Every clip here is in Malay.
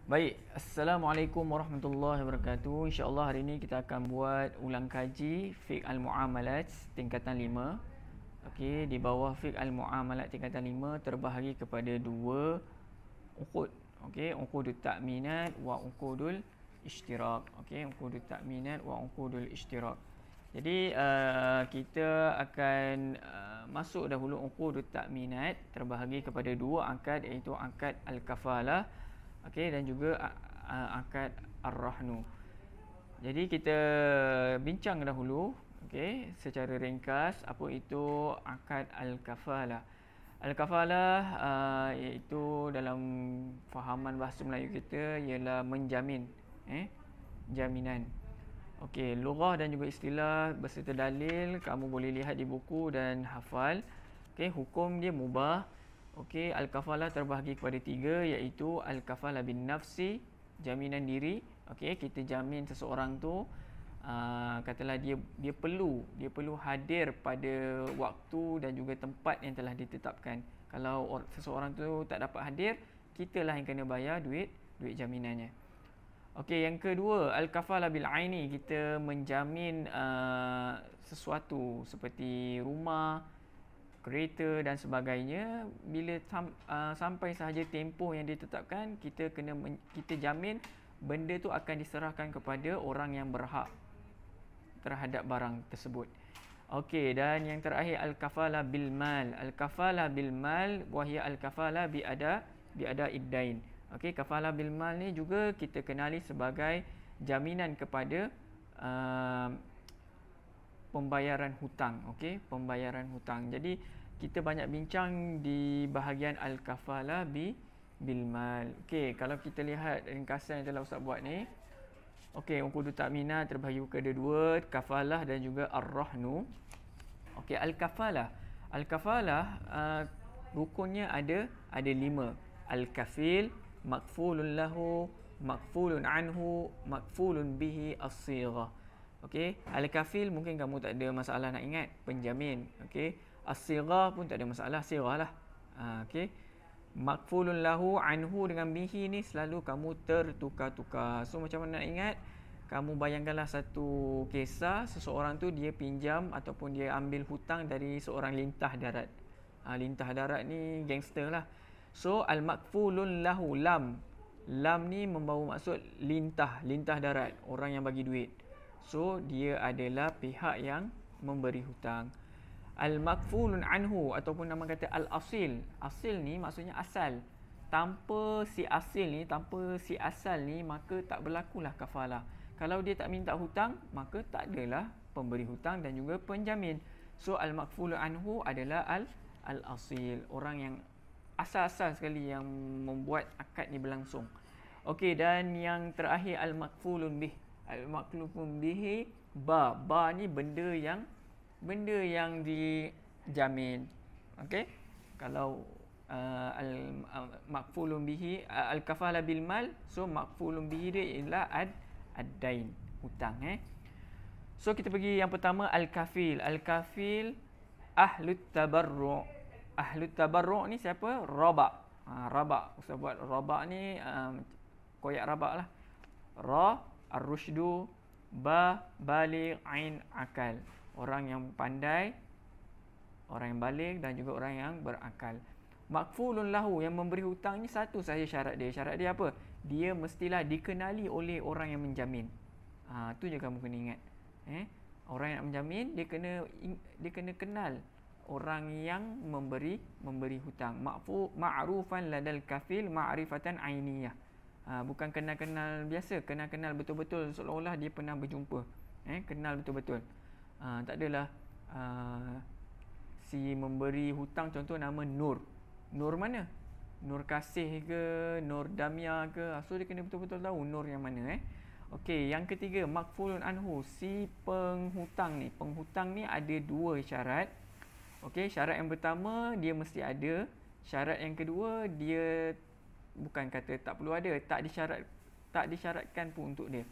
Baik, Assalamualaikum warahmatullahi wabarakatuh. InsyaAllah hari ini kita akan buat ulang kaji Fiqh Al-Mu'amalat tingkatan 5. Okey, di bawah Fiqh Al-Mu'amalat tingkatan 5 terbahagi kepada dua uqud. Okey, uqudut ta'minat wa uqudul ishtirak. Okey, uqudut ta'minat wa uqudul ishtirak. Jadi kita akan masuk dahulu uqudut ta'minat terbahagi kepada dua akad, iaitu akad al-kafalah, okey, dan juga akad ar-rahnu. Jadi kita bincang dahulu, okey, secara ringkas apa itu akad al-kafalah. Al-kafalah iaitu dalam fahaman bahasa Melayu kita ialah menjamin, jaminan. Okey, lughah dan juga istilah beserta dalil kamu boleh lihat di buku dan hafal. Okey, hukum dia mubah. Okey, al-kafalah terbahagi kepada tiga, iaitu al-kafalah bin nafsi, jaminan diri. Okey, kita jamin seseorang tu katalah dia perlu hadir pada waktu dan juga tempat yang telah ditetapkan. Kalau seseorang tu tak dapat hadir, kitalah yang kena bayar duit jaminannya. Okey, yang kedua, al-kafalah bil aini, kita menjamin sesuatu seperti rumah, kereta dan sebagainya. Bila sampai sahaja tempoh yang ditetapkan, kita jamin benda tu akan diserahkan kepada orang yang berhak terhadap barang tersebut. Okey, dan yang terakhir al-kafalah bil mal. Al-kafalah bil mal wahia al-kafalah bi ada iddain. Okey, kafalah bil mal ni juga kita kenali sebagai jaminan kepada pembayaran hutang. Okey, pembayaran hutang. Jadi kita banyak bincang di bahagian al-kafalah bil mal. Okey, kalau kita lihat ringkasan yang telah Ustaz buat ni. Okey, uqudut ta'minat terbahagi kepada dua, kafalah dan juga ar-rahnu. Okey, al-kafalah. Al-kafalah rukunnya ada 5. Al-kafil, makfulun lahu, makfulun anhu, makfulun bihi, as-sighah. Okey, al-kafil mungkin kamu tak ada masalah nak ingat, penjamin. Okey, as-sighah pun tak ada masalah, sighah lah. Okey, makfulun lahu, anhu dengan bihi ni selalu kamu tertukar-tukar. So macam mana nak ingat? Kamu bayangkanlah satu kisah, seseorang tu dia pinjam ataupun dia ambil hutang dari seorang lintah darat. Lintah darat ni gangster lah. So al-makfulun lahu, lam ni membawa maksud lintah darat, orang yang bagi duit. So dia adalah pihak yang memberi hutang. Al-makfulun anhu ataupun nama kata al-asil. Asil ni maksudnya asal. Tanpa si asal ni maka tak berlakulah kafalah. Kalau dia tak minta hutang, maka tak adalah pemberi hutang dan juga penjamin. So al-makfulun anhu adalah al-asil, orang yang asal-asal sekali yang membuat akad ni berlangsung. Okey, dan yang terakhir al-makfulun bih. Al-makfulun bihi, ba ni benda yang dijamin. Okey, kalau al-makfulun bihi, al-kafalah bil mal, so makfulun bihi dia ialah ad-dain, hutang. So kita pergi yang pertama, al-kafil. Al-kafil ahlut tabarru'. Ahlut tabarru' ni siapa? Rabak. Rabak. Ustaz buat rabak ni koyak rabak lah. Ra, ar-rusydu, ba, baligh, ain, akal. Orang yang pandai, orang yang baligh dan juga orang yang berakal. Makfulun lahu, yang memberi hutang ni satu sahaja syarat dia. Syarat dia apa? Dia mestilah dikenali oleh orang yang menjamin. Tu je kamu kena ingat. Orang yang nak menjamin, dia kena kenal orang yang memberi hutang. Ma'rufan ladal kafil ma'rifatan ainiyah. Bukan kenal-kenal biasa, kenal-kenal betul-betul seolah-olah dia pernah berjumpa. Kenal betul-betul. Tak adalah si memberi hutang contoh nama Nur. Nur mana? Nur Kasih ke, Nur Damia ke? So dia kena betul-betul tahu Nur yang mana. Okey, yang ketiga, makfulun anhu, si penghutang ni ada dua syarat. Okey, syarat yang pertama dia mesti ada. Syarat yang kedua dia bukan kata tak perlu ada, tak disyaratkan pun untuk dia.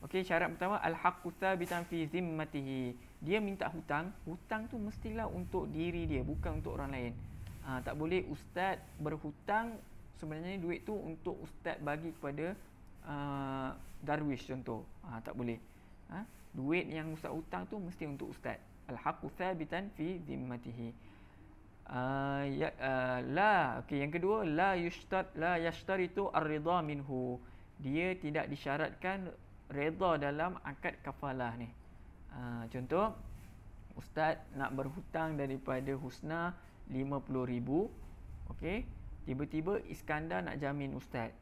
Okey, syarat pertama al-haqqu thabitan fi zimmatihi. Dia minta hutang tu mestilah untuk diri dia, bukan untuk orang lain. Tak boleh ustaz berhutang sebenarnya duit tu untuk ustaz bagi kepada darwish contoh. Tak boleh. Duit yang ustaz hutang tu mesti untuk ustaz. Al-haqqu thabitan fi zimmatihi. Okey, yang kedua, la yashtaritu ar-ridha minhu. Dia tidak disyaratkan redha dalam akad kafalah ni. Contoh, ustaz nak berhutang daripada Husna 50,000. Okey, tiba-tiba Iskandar nak jamin ustaz.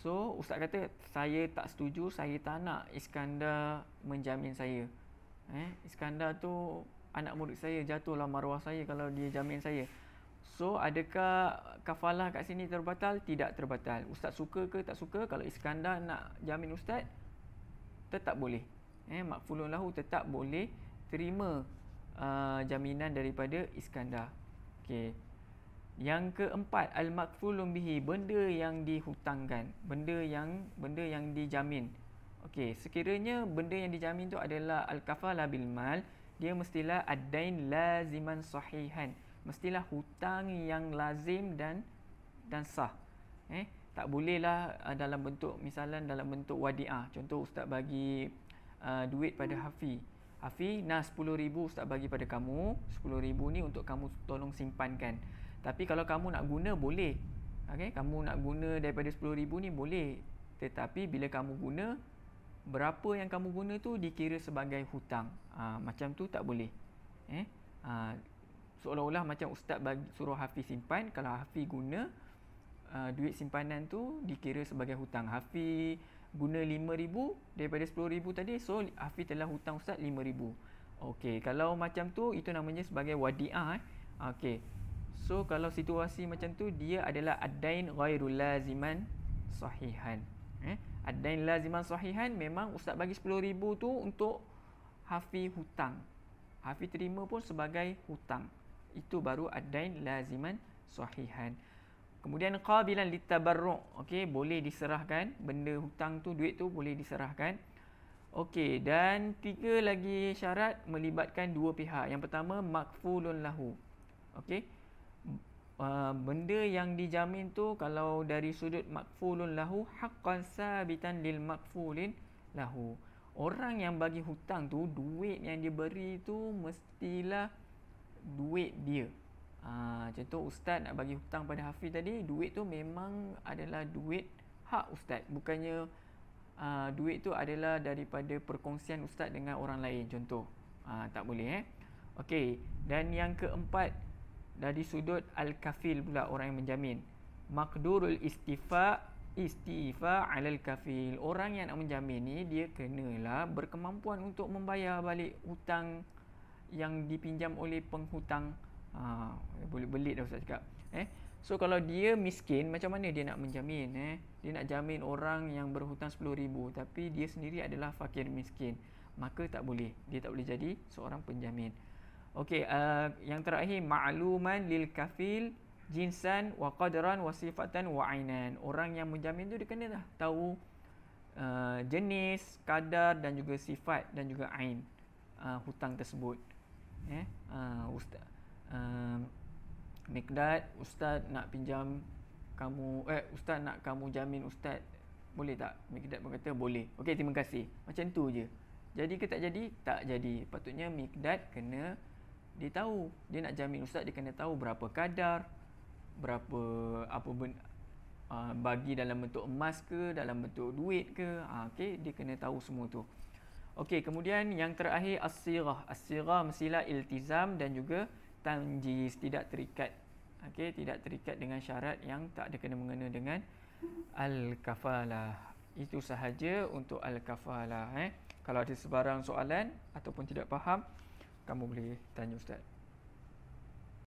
So ustaz kata, saya tak setuju, saya tak nak Iskandar menjamin saya. Iskandar tu anak murid saya, jatuhlah maruah saya kalau dia jamin saya. So adakah kafalah kat sini terbatal? Tidak terbatal. Ustaz suka ke tak suka, kalau Iskandar nak jamin ustaz, tetap boleh. Makfulun lahu tetap boleh terima jaminan daripada Iskandar. Okey. Yang keempat, al-makfulun bihi, benda yang dihutangkan, benda yang dijamin. Okey, sekiranya benda yang dijamin tu adalah al-kafalah bil mal, dia mestilah ad-dain laziman sahihan. Mestilah hutang yang lazim dan sah. Tak bolehlah dalam bentuk, misalan dalam bentuk wadi'ah. Contoh, ustaz bagi duit pada Hafiz. Hafiz, 10,000 ustaz bagi pada kamu. 10,000 ni untuk kamu tolong simpankan. Tapi kalau kamu nak guna, boleh. Okay? Kamu nak guna daripada 10,000 ni boleh. Tetapi bila kamu guna, berapa yang kamu guna tu dikira sebagai hutang. Macam tu tak boleh. Seolah-olah macam ustaz suruh Hafiz simpan. Kalau Hafiz guna, duit simpanan tu dikira sebagai hutang. Hafiz guna 5,000 daripada 10,000 tadi. So Hafiz telah hutang ustaz 5,000. Okey, kalau macam tu, itu namanya sebagai wadi'ah. Okey. So kalau situasi macam tu, dia adalah ad-dain ghairul laziman sahihan. Ad-dain laziman sahihan, memang ustaz bagi 10,000 tu untuk Hafiz hutang. Hafiz terima pun sebagai hutang. Itu baru ad-dain laziman sahihan. Kemudian qabilan litabarru'. Okey, boleh diserahkan. Benda hutang tu, duit tu boleh diserahkan. Okey, dan 3 lagi syarat melibatkan dua pihak. Yang pertama, makfulun lahu. Okey. Benda yang dijamin tu kalau dari sudut makfulun lahu, haqqan sabitan lil makfulin lahu. Orang yang bagi hutang tu, duit yang dia beri tu mestilah duit dia. Contoh, ustaz nak bagi hutang pada Hafiz tadi, duit tu memang adalah duit hak ustaz. Bukannya duit tu adalah daripada perkongsian ustaz dengan orang lain, contoh. Tak boleh. Okey, dan yang keempat, dari sudut al-kafil pula, orang yang menjamin. Maqdurul istifa alal kafil. Orang yang nak menjamin ni, dia kenalah berkemampuan untuk membayar balik hutang yang dipinjam oleh penghutang. Boleh belit dah ustaz cakap. So kalau dia miskin, macam mana dia nak menjamin? Dia nak jamin orang yang berhutang 10,000 tapi dia sendiri adalah fakir miskin. Maka tak boleh. Dia tak boleh jadi seorang penjamin. Okey, yang terakhir, ma'luman lil kafil jinsan wa qadran wa sifatan wa ainan. Orang yang menjamin tu dia kena dah tahu jenis, kadar dan juga sifat dan juga ain hutang tersebut. Ustaz Mikdad, ustaz nak pinjam kamu, ustaz nak kamu jamin ustaz, boleh tak? Mikdad berkata boleh. Okey, terima kasih. Macam tu je. Jadi ke tak jadi? Tak jadi. Patutnya Mikdad kena, dia tahu, dia nak jamin ustaz, dia kena tahu berapa kadar, berapa apa bagi dalam bentuk emas ke, dalam bentuk duit ke. Okey, dia kena tahu semua tu. Okey, kemudian yang terakhir as-sirah. As-sirah mestilah iltizam dan juga tanjiz, tidak terikat. Okey, tidak terikat dengan syarat yang tak ada kena-mengena dengan al-kafalah. Itu sahaja untuk al-kafalah. Kalau ada sebarang soalan ataupun tidak faham, kamu boleh tanya ustaz.